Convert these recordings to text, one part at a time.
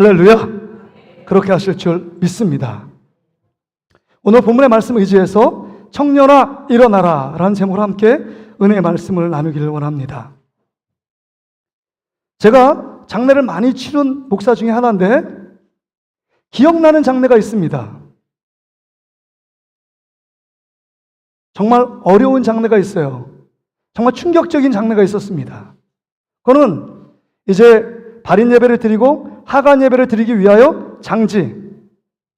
할렐루야. 그렇게 하실 줄 믿습니다. 오늘 본문의 말씀을 의지해서 청년아 일어나라 라는 제목으로 함께 은혜의 말씀을 나누기를 원합니다. 제가 장례를 많이 치른 목사 중에 하나인데 기억나는 장례가 있습니다. 정말 어려운 장례가 있어요. 정말 충격적인 장례가 있었습니다. 그거는 이제 발인 예배를 드리고 하간 예배를 드리기 위하여 장지,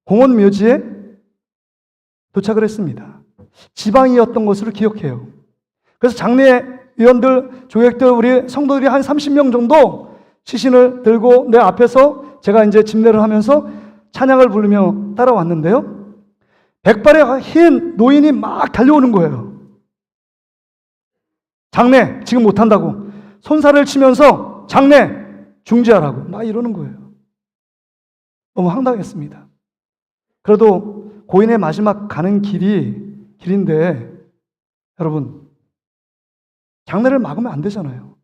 공원 묘지에 도착을 했습니다. 지방이었던 것으로 기억해요. 그래서 장례위원들, 조객들, 우리 성도들이 한 30명 정도 시신을 들고 내 앞에서 제가 이제 집례를 하면서 찬양을 부르며 따라왔는데요. 백발의 흰 노인이 막 달려오는 거예요. 장례 지금 못한다고 손살을 치면서 장례 중지하라고 막 이러는 거예요. 너무 황당했습니다. 그래도 고인의 마지막 가는 길인데 여러분 장례를 막으면 안 되잖아요.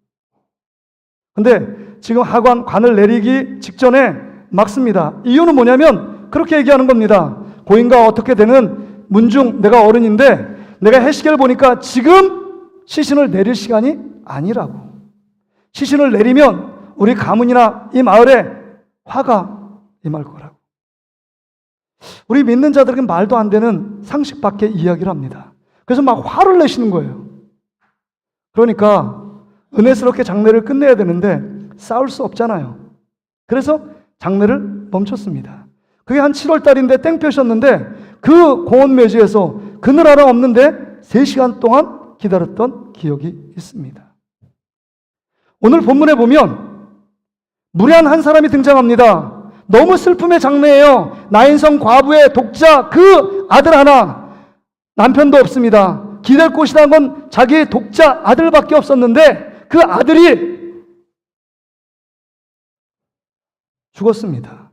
근데 지금 관을 내리기 직전에 막습니다. 이유는 뭐냐면 그렇게 얘기하는 겁니다. 고인과 어떻게 되는 문중 내가 어른인데 내가 해시계를 보니까 지금 시신을 내릴 시간이 아니라고. 시신을 내리면 우리 가문이나 이 마을에 화가 임할 거라고. 우리 믿는 자들에게 말도 안 되는 상식 밖의 이야기를 합니다. 그래서 막 화를 내시는 거예요. 그러니까 은혜스럽게 장례를 끝내야 되는데 싸울 수 없잖아요. 그래서 장례를 멈췄습니다. 그게 한 7월 달인데 땡볕이었는데 그 공원 묘지에서 그늘 하나 없는데 3시간 동안 기다렸던 기억이 있습니다. 오늘 본문에 보면 무례한 한 사람이 등장합니다. 너무 슬픔의 장례예요. 나인성 과부의 독자 그 아들 하나, 남편도 없습니다. 기댈 곳이라는 건 자기 독자 아들밖에 없었는데 그 아들이 죽었습니다.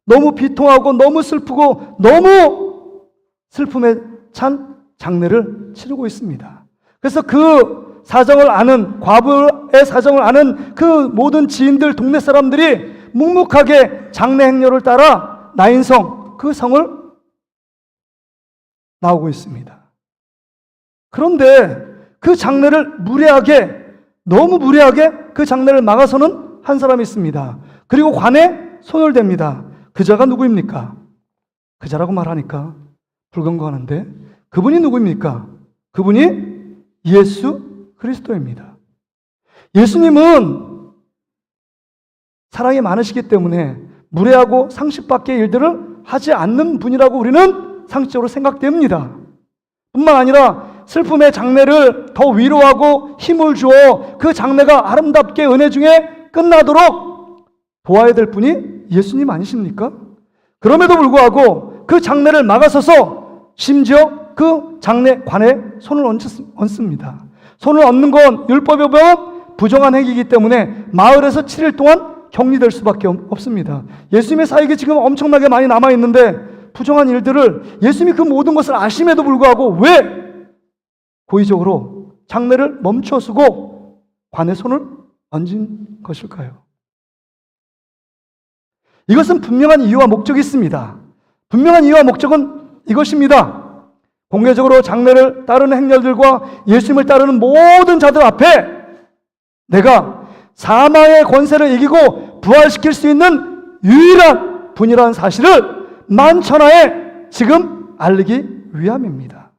너무 비통하고 너무 슬프고 너무 슬픔에 찬 장례를 치르고 있습니다. 그래서 그 사정을 아는, 과부의 사정을 아는 그 모든 지인들, 동네 사람들이 묵묵하게 장례 행렬을 따라 나인성 그 성을 나오고 있습니다. 그런데 그 장례를 너무 무례하게 그 장례를 막아서는 한 사람이 있습니다. 그리고 관에 손을 댑니다. 그 자가 누구입니까? 그 자라고 말하니까 불건강한데 그분이 누구입니까? 그분이 예수 그리스도입니다. 예수님은 사랑이 많으시기 때문에 무례하고 상식 밖의 일들을 하지 않는 분이라고 우리는 상식적으로 생각됩니다. 뿐만 아니라 슬픔의 장례를 더 위로하고 힘을 주어 그 장례가 아름답게 은혜 중에 끝나도록 도와야 될 분이 예수님 아니십니까? 그럼에도 불구하고 그 장례를 막아서서 심지어 그 장례관에 손을 얹습니다. 손을 얹는 건 율법에 보면 부정한 행위이기 때문에 마을에서 7일 동안 격리될 수밖에 없습니다. 예수님의 사역이 지금 엄청나게 많이 남아있는데 부정한 일들을 예수님이 그 모든 것을 아심에도 불구하고 왜 고의적으로 장례를 멈춰서고 관에 손을 얹은 것일까요? 이것은 분명한 이유와 목적이 있습니다. 분명한 이유와 목적은 이것입니다. 공개적으로 장례를 따르는 행렬들과 예수님을 따르는 모든 자들 앞에 내가 사망의 권세를 이기고 부활시킬 수 있는 유일한 분이라는 사실을 만천하에 지금 알리기 위함입니다.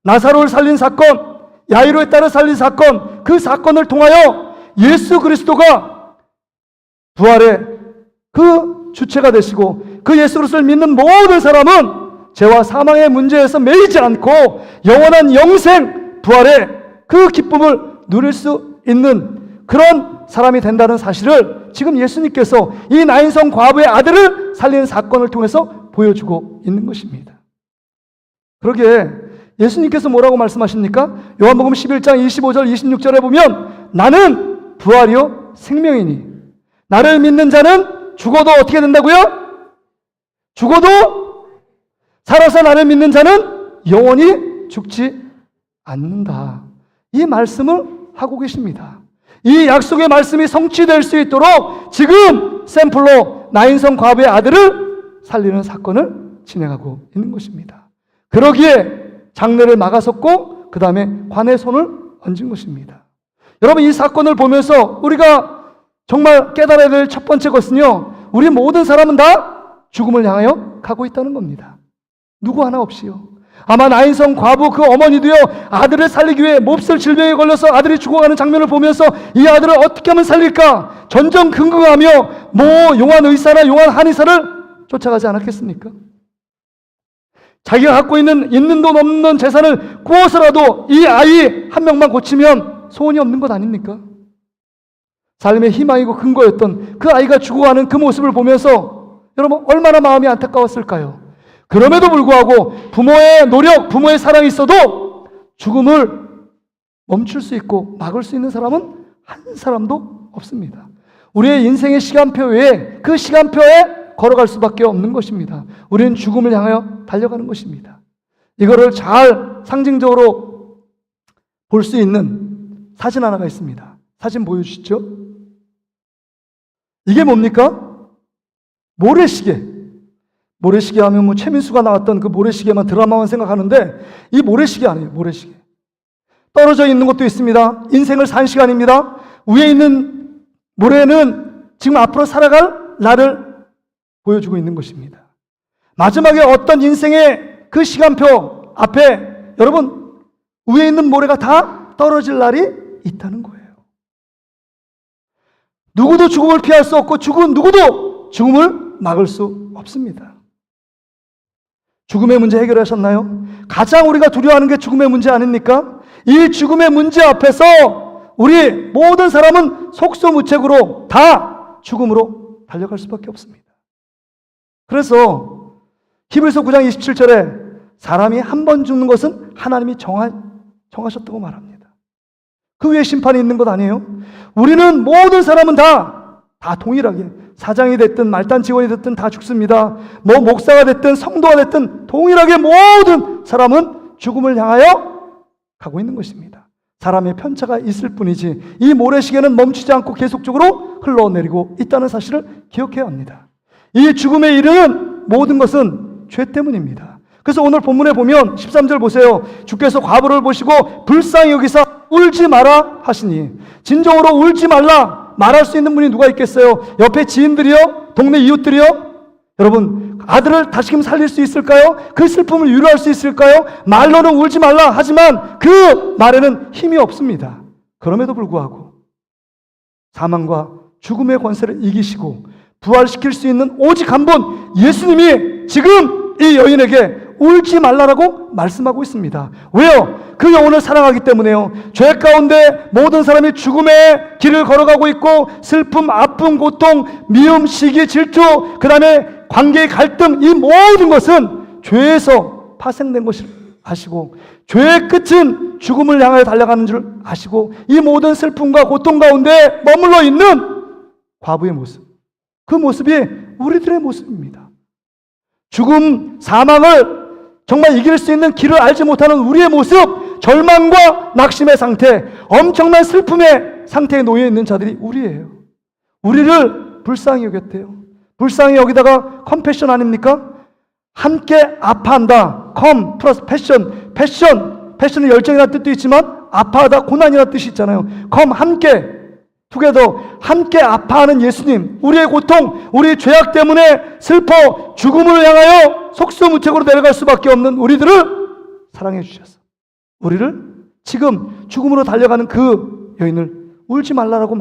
나사로를 살린 사건, 야이로의 딸을 살린 사건, 그 사건을 통하여 예수 그리스도가 부활의 그 주체가 되시고 그 예수 그리스도를 믿는 모든 사람은 죄와 사망의 문제에서 매이지 않고 영원한 영생, 부활의 그 기쁨을 누릴 수 있는 그런 사람이 된다는 사실을 지금 예수님께서 이 나인성 과부의 아들을 살리는 사건을 통해서 보여주고 있는 것입니다. 그러기에 예수님께서 뭐라고 말씀하십니까? 요한복음 11장 25절 26절에 보면 나는 부활이요 생명이니 나를 믿는 자는 죽어도 어떻게 된다고요? 죽어도 살아서 나를 믿는 자는 영원히 죽지 않는다. 이 말씀을 하고 계십니다. 이 약속의 말씀이 성취될 수 있도록 지금 샘플로 나인성 과부의 아들을 살리는 사건을 진행하고 있는 것입니다. 그러기에 장례를 막아섰고 그 다음에 관에 손을 얹은 것입니다. 여러분, 이 사건을 보면서 우리가 정말 깨달아야 될 첫 번째 것은요, 우리 모든 사람은 다 죽음을 향하여 가고 있다는 겁니다. 누구 하나 없이요. 아마 나인성 과부 그 어머니도요, 아들을 살리기 위해 몹쓸 질병에 걸려서 아들이 죽어가는 장면을 보면서 이 아들을 어떻게 하면 살릴까 전전긍긍하며 용한 의사나 용한 한의사를 쫓아가지 않았겠습니까? 자기가 갖고 있는 돈 없는 재산을 구워서라도 이 아이 한 명만 고치면 소원이 없는 것 아닙니까? 삶의 희망이고 근거였던 그 아이가 죽어가는 그 모습을 보면서 여러분 얼마나 마음이 안타까웠을까요? 그럼에도 불구하고 부모의 노력, 부모의 사랑이 있어도 죽음을 멈출 수 있고 막을 수 있는 사람은 한 사람도 없습니다. 우리의 인생의 시간표 외에 그 시간표에 걸어갈 수밖에 없는 것입니다. 우리는 죽음을 향하여 달려가는 것입니다. 이거를 잘 상징적으로 볼 수 있는 사진 하나가 있습니다. 사진 보여주시죠. 이게 뭡니까? 모래시계. 모래시계 하면 뭐 최민수가 나왔던 그 모래시계만 드라마만 생각하는데 이 모래시계 아니에요. 모래시계. 떨어져 있는 것도 있습니다. 인생을 산 시간입니다. 위에 있는 모래는 지금 앞으로 살아갈 나를 보여주고 있는 것입니다. 마지막에 어떤 인생의 그 시간표 앞에 여러분 위에 있는 모래가 다 떨어질 날이 있다는 거예요. 누구도 죽음을 피할 수 없고 누구도 죽음을 막을 수 없습니다. 죽음의 문제 해결하셨나요? 가장 우리가 두려워하는 게 죽음의 문제 아닙니까? 이 죽음의 문제 앞에서 우리 모든 사람은 속수무책으로 다 죽음으로 달려갈 수밖에 없습니다. 그래서 히브리서 9장 27절에 사람이 한 번 죽는 것은 하나님이 정하셨다고 말합니다. 그 위에 심판이 있는 것 아니에요? 우리는 모든 사람은 다 동일하게 사장이 됐든 말단 직원이 됐든 다 죽습니다. 목사가 됐든 성도가 됐든 동일하게 모든 사람은 죽음을 향하여 가고 있는 것입니다. 사람의 편차가 있을 뿐이지 이 모래시계는 멈추지 않고 계속적으로 흘러내리고 있다는 사실을 기억해야 합니다. 이 죽음에 이르는 모든 것은 죄 때문입니다. 그래서 오늘 본문에 보면 13절 보세요. 주께서 과부를 보시고 불쌍히 여기사 울지 마라 하시니, 진정으로 울지 말라 말할 수 있는 분이 누가 있겠어요? 옆에 지인들이요? 동네 이웃들이요? 여러분, 아들을 다시금 살릴 수 있을까요? 그 슬픔을 위로할 수 있을까요? 말로는 울지 말라 하지만 그 말에는 힘이 없습니다. 그럼에도 불구하고 사망과 죽음의 권세를 이기시고 부활시킬 수 있는 오직 한 분 예수님이 지금 이 여인에게 울지 말라라고 말씀하고 있습니다. 왜요? 그 영혼을 사랑하기 때문에요. 죄 가운데 모든 사람이 죽음의 길을 걸어가고 있고 슬픔, 아픔, 고통, 미움, 시기, 질투, 그 다음에 관계의 갈등, 이 모든 것은 죄에서 파생된 것을 아시고 죄의 끝은 죽음을 향해 달려가는 줄 아시고 이 모든 슬픔과 고통 가운데 머물러 있는 과부의 모습, 그 모습이 우리들의 모습입니다. 죽음, 사망을 정말 이길 수 있는 길을 알지 못하는 우리의 모습, 절망과 낙심의 상태, 엄청난 슬픔의 상태에 놓여 있는 자들이 우리예요. 우리를 불쌍히 여겼대요. 불쌍히 여기다가 컴패션 아닙니까? 함께 아파한다. 컴 플러스 패션. 패션은 열정이라는 뜻도 있지만 아파하다, 고난이라는 뜻이 있잖아요. 컴 함께, 투게더, 함께 아파하는 예수님, 우리의 고통, 우리의 죄악 때문에 슬퍼 죽음을 향하여 속수무책으로 내려갈 수밖에 없는 우리들을 사랑해 주셔서 우리를 지금 죽음으로 달려가는 그 여인을 울지 말라라고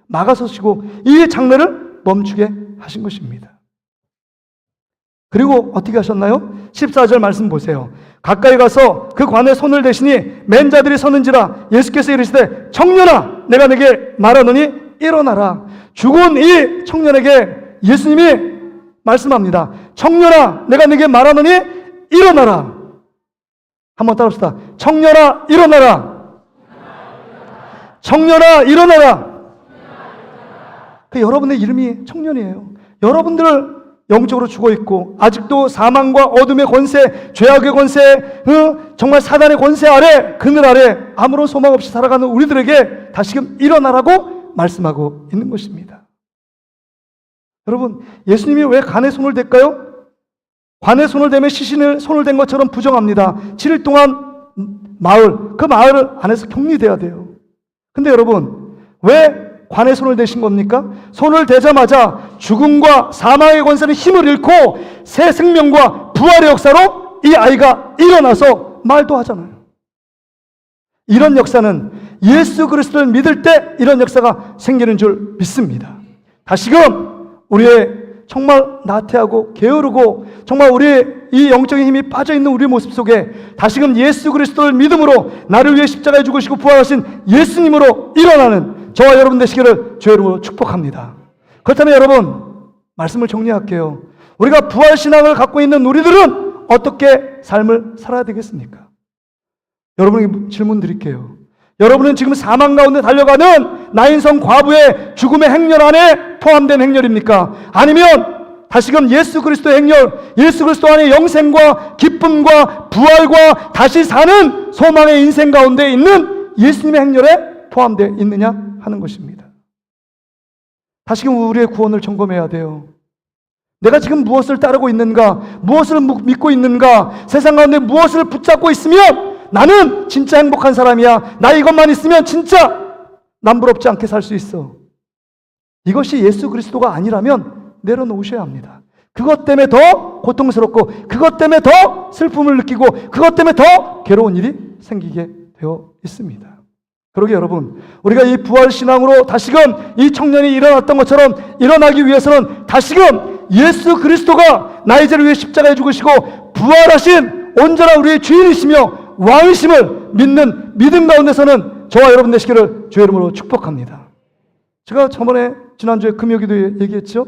막아서시고 이 장례를 멈추게 하신 것입니다. 그리고 어떻게 하셨나요? 14절 말씀 보세요. 가까이 가서 그 관에 손을 대시니 맨 자들이 서는지라 예수께서 이르시되 청년아 내가 내게 말하노니 일어나라. 죽은 이 청년에게 예수님이 말씀합니다. 청년아 내가 내게 말하노니 일어나라. 한번 따라합시다. 청년아 일어나라. 청년아 일어나라. 그 여러분의 이름이 청년이에요. 여러분들을 영적으로 죽어 있고 아직도 사망과 어둠의 권세, 죄악의 권세, 정말 사단의 권세 아래, 그늘 아래 아무런 소망 없이 살아가는 우리들에게 다시금 일어나라고 말씀하고 있는 것입니다. 여러분, 예수님이 왜 간에 손을 댈까요? 관에 손을 대면 시신을 손을 댄 것처럼 부정합니다. 7일 동안 그 마을 안에서 격리돼야 돼요. 근데 여러분, 왜 관에 손을 대신 겁니까? 손을 대자마자 죽음과 사망의 권세는 힘을 잃고 새 생명과 부활의 역사로 이 아이가 일어나서 말도 하잖아요. 이런 역사는 예수 그리스도를 믿을 때 이런 역사가 생기는 줄 믿습니다. 다시금 우리의 정말 나태하고 게으르고 정말 우리의 이 영적인 힘이 빠져있는 우리의 모습 속에 다시금 예수 그리스도를 믿음으로 나를 위해 십자가에 죽으시고 부활하신 예수님으로 일어나는 저와 여러분 되시기를 주의 이름으로 축복합니다. 그렇다면 여러분, 말씀을 정리할게요. 우리가 부활신앙을 갖고 있는 우리들은 어떻게 삶을 살아야 되겠습니까? 여러분에게 질문 드릴게요. 여러분은 지금 사망 가운데 달려가는 나인성 과부의 죽음의 행렬 안에 포함된 행렬입니까? 아니면 다시금 예수 그리스도의 행렬, 예수 그리스도 안에 영생과 기쁨과 부활과 다시 사는 소망의 인생 가운데 있는 예수님의 행렬에 포함되어 있느냐 하는 것입니다. 다시금 우리의 구원을 점검해야 돼요. 내가 지금 무엇을 따르고 있는가, 무엇을 믿고 있는가, 세상 가운데 무엇을 붙잡고 있으면 나는 진짜 행복한 사람이야, 나 이것만 있으면 진짜 남부럽지 않게 살 수 있어. 이것이 예수 그리스도가 아니라면 내려놓으셔야 합니다. 그것 때문에 더 고통스럽고 그것 때문에 더 슬픔을 느끼고 그것 때문에 더 괴로운 일이 생기게 되어 있습니다. 그러게 여러분, 우리가 이 부활신앙으로 다시금 이 청년이 일어났던 것처럼 일어나기 위해서는 다시금 예수 그리스도가 나의 죄를 위해 십자가에 죽으시고 부활하신 온전한 우리의 주인이시며 왕이심을 믿는 믿음 가운데서는 저와 여러분 되시기를 주의 이름으로 축복합니다. 제가 지난주에 금요기도 얘기했죠.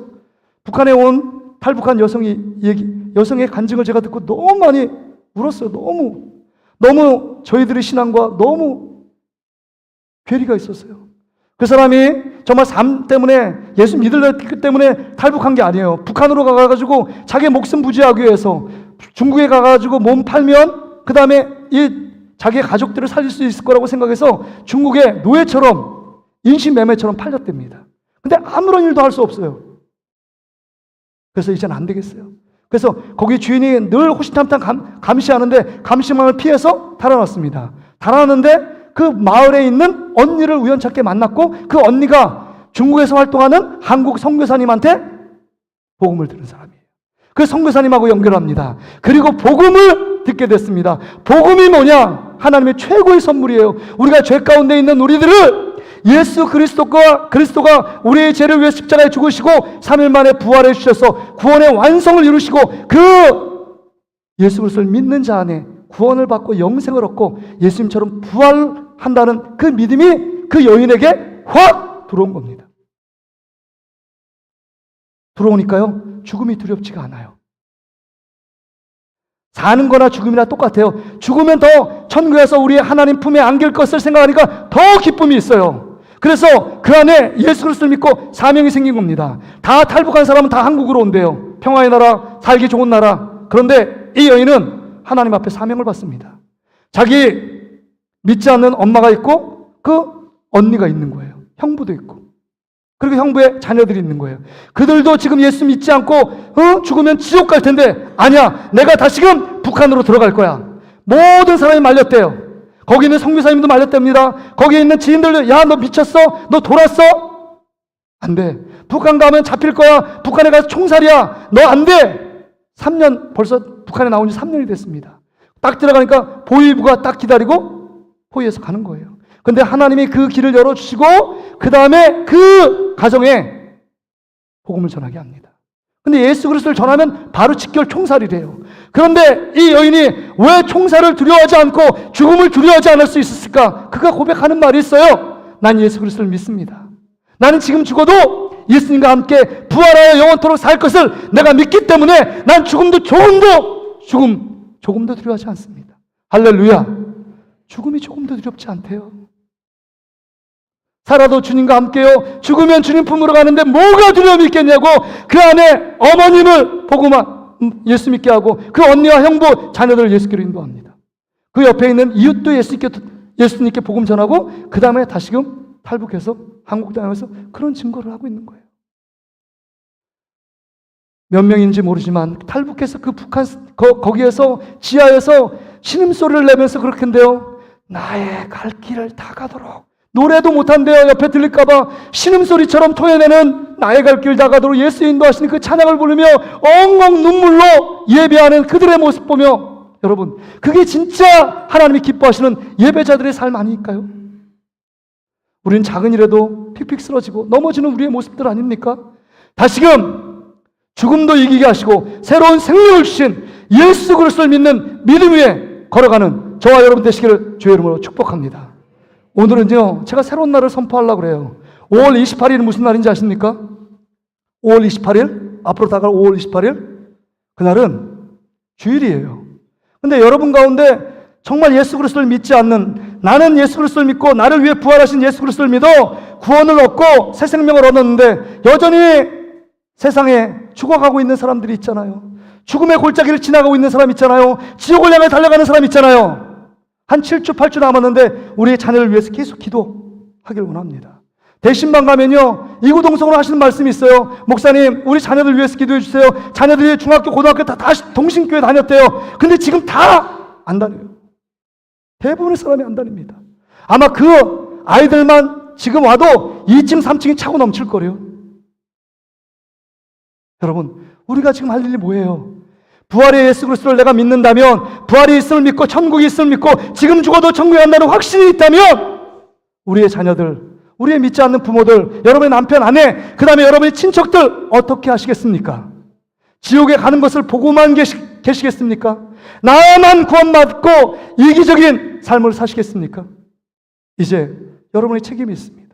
북한에 온 탈북한 여성의 간증을 제가 듣고 너무 많이 울었어요. 너무 저희들의 신앙과 너무 괴리가 있었어요. 그 사람이 정말 삶 때문에, 예수 믿을 때문에 탈북한 게 아니에요. 북한으로 가가지고 자기 목숨 부지하기 위해서 중국에 가가지고 몸 팔면 그 다음에 자기의 가족들을 살릴 수 있을 거라고 생각해서 중국의 노예처럼 인신매매처럼 팔렸답니다. 근데 아무런 일도 할 수 없어요. 그래서 이제는 안 되겠어요. 그래서 거기 주인이 늘 호시탐탐 감시하는데 감시망을 피해서 달아났습니다. 달아났는데 그 마을에 있는 언니를 우연찮게 만났고 그 언니가 중국에서 활동하는 한국 선교사님한테 복음을 들은 사람이에요. 그 선교사님하고 연결합니다. 그리고 복음을 듣게 됐습니다. 복음이 뭐냐? 하나님의 최고의 선물이에요. 우리가 죄 가운데 있는 우리들을 예수 그리스도가 우리의 죄를 위해 십자가에 죽으시고 3일 만에 부활해 주셔서 구원의 완성을 이루시고 그 예수 그리스도를 믿는 자 안에 구원을 받고 영생을 얻고 예수님처럼 부활한다는 그 믿음이 그 여인에게 확 들어온 겁니다. 들어오니까요, 죽음이 두렵지가 않아요. 사는 거나 죽음이나 똑같아요. 죽으면 더 천국에서 우리 하나님 품에 안길 것을 생각하니까 더 기쁨이 있어요. 그래서 그 안에 예수 그리스도를 믿고 사명이 생긴 겁니다. 다 탈북한 사람은 다 한국으로 온대요. 평화의 나라, 살기 좋은 나라. 그런데 이 여인은 하나님 앞에 사명을 받습니다. 자기 믿지 않는 엄마가 있고 그 언니가 있는 거예요. 형부도 있고. 그리고 형부의 자녀들이 있는 거예요. 그들도 지금 예수 믿지 않고 죽으면 지옥 갈 텐데 아니야, 내가 다시금 북한으로 들어갈 거야. 모든 사람이 말렸대요. 거기 있는 선교사님도 말렸답니다. 거기에 있는 지인들도 야, 너 미쳤어? 너 돌았어? 안 돼. 북한 가면 잡힐 거야. 북한에 가서 총살이야. 너 안 돼. 3년, 벌써 북한에 나온 지 3년이 됐습니다. 딱 들어가니까 보위부가 딱 기다리고 포위해서 가는 거예요. 근데 하나님이 그 길을 열어주시고 그 다음에 그 가정에 복음을 전하게 합니다. 근데 예수 그리스도를 전하면 바로 직결 총살이래요. 그런데 이 여인이 왜 총살을 두려워하지 않고 죽음을 두려워하지 않을 수 있었을까? 그가 고백하는 말이 있어요. 난 예수 그리스도를 믿습니다. 나는 지금 죽어도 예수님과 함께 부활하여 영원토록 살 것을 내가 믿기 때문에 난 조금도 두려워하지 않습니다. 할렐루야. 죽음이 조금도 두렵지 않대요. 살아도 주님과 함께요, 죽으면 주님 품으로 가는데 뭐가 두려움이 있겠냐고 그 안에 어머님을 보고만 예수 믿게 하고 그 언니와 형부, 자녀들을 예수께로 인도합니다. 그 옆에 있는 이웃도 예수님께 복음 전하고 그 다음에 다시금 탈북해서 한국 땅에서 그런 증거를 하고 있는 거예요. 몇 명인지 모르지만 탈북해서 그 북한 거기에서 지하에서 신음소리를 내면서 그렇게 한대요. 나의 갈 길을 다 가도록. 노래도 못한대요. 옆에 들릴까봐 신음소리처럼 토해내는 나의 갈 길 다 가도록 예수 인도하시는 그 찬양을 부르며 엉엉 눈물로 예배하는 그들의 모습 보며, 여러분, 그게 진짜 하나님이 기뻐하시는 예배자들의 삶 아닐까요? 우리는 작은 일에도 픽픽 쓰러지고 넘어지는 우리의 모습들 아닙니까? 다시금 죽음도 이기게 하시고 새로운 생명을 주신 예수 그리스도를 믿는 믿음 위에 걸어가는 저와 여러분 되시기를 주의 이름으로 축복합니다. 오늘은요, 제가 새로운 날을 선포하려고 그래요. 5월 28일은 무슨 날인지 아십니까? 5월 28일? 앞으로 다가올 5월 28일? 그날은 주일이에요. 근데 여러분 가운데 정말 예수 그리스도를 믿지 않는, 나는 예수 그리스도를 믿고 나를 위해 부활하신 예수 그리스도를 믿어 구원을 얻고 새 생명을 얻었는데 여전히 세상에 죽어가고 있는 사람들이 있잖아요. 죽음의 골짜기를 지나가고 있는 사람 있잖아요. 지옥을 향해 달려가는 사람 있잖아요. 한 7주, 8주 남았는데 우리의 자녀를 위해서 계속 기도하길 원합니다. 대신방 가면요, 이구동성으로 하시는 말씀이 있어요. 목사님, 우리 자녀들 위해서 기도해 주세요. 자녀들이 중학교, 고등학교 다 다시 동신교회 다녔대요. 근데 지금 다 안 다녀요. 대부분의 사람이 안 다닙니다. 아마 그 아이들만 지금 와도 2층, 3층이 차고 넘칠 거래요. 여러분, 우리가 지금 할 일이 뭐예요? 부활의 예수 그리스도를 내가 믿는다면, 부활이 있음을 믿고 천국이 있음을 믿고 지금 죽어도 천국에 간다는 확신이 있다면 우리의 자녀들, 우리의 믿지 않는 부모들, 여러분의 남편, 아내, 그 다음에 여러분의 친척들 어떻게 하시겠습니까? 지옥에 가는 것을 보고만 계시겠습니까? 나만 구원받고 이기적인 삶을 사시겠습니까? 이제 여러분의 책임이 있습니다.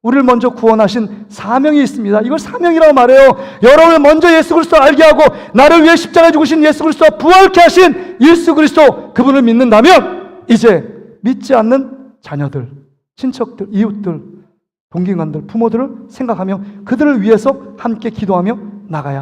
우리를 먼저 구원하신 사명이 있습니다. 이걸 사명이라고 말해요. 여러분을 먼저 예수 그리스도 알게 하고 나를 위해 십자가에 죽으신 예수 그리스도, 부활케 하신 예수 그리스도, 그분을 믿는다면 이제 믿지 않는 자녀들, 친척들, 이웃들, 동기관들, 부모들을 생각하며 그들을 위해서 함께 기도하며 나가야